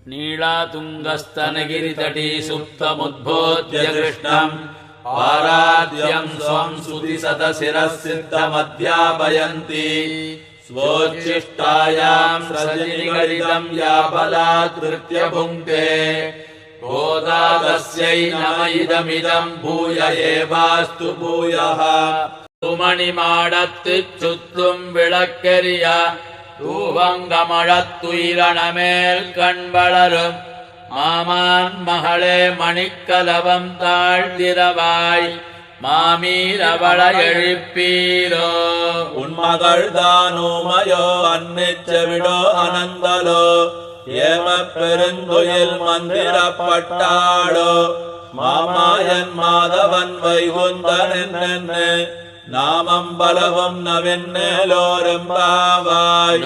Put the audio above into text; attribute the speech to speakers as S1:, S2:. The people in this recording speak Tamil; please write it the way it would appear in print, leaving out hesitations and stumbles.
S1: नीलातुङ्गस्तनगिरितटी सुप्तमुद्बोध्य कृष्णम् पाराद्यम् स्वम् श्रुतिशतशिरःसिद्धमध्यापयन्ति स्वोच्छिष्टायाम् सृजनिगलितम् या बलात्कृत्य भुङ्क्ते गोदा तस्यै नम इदमिदम् भूय एवास्तु भूयः துமணிமாடத்துச் சுத்தும் விளக்கெரிய தூவங்கமழத்துயிரணமேல் கண் வளரும் மாமான் மகளே மணிக்கலவம் தாழ்த்திரவாய் மாமீரவள எழுப்பீரோ
S2: உன்மகள் தானுமயோ அன்னிச்சவிடோ அனந்தலோ ஏம பெருந்துயில் மந்திரப்பட்டாளோ மாமாயன் மாதவன் வைகுந்தன் நாமம் பலவும் நவென்னேலோரெம்பாவாய்.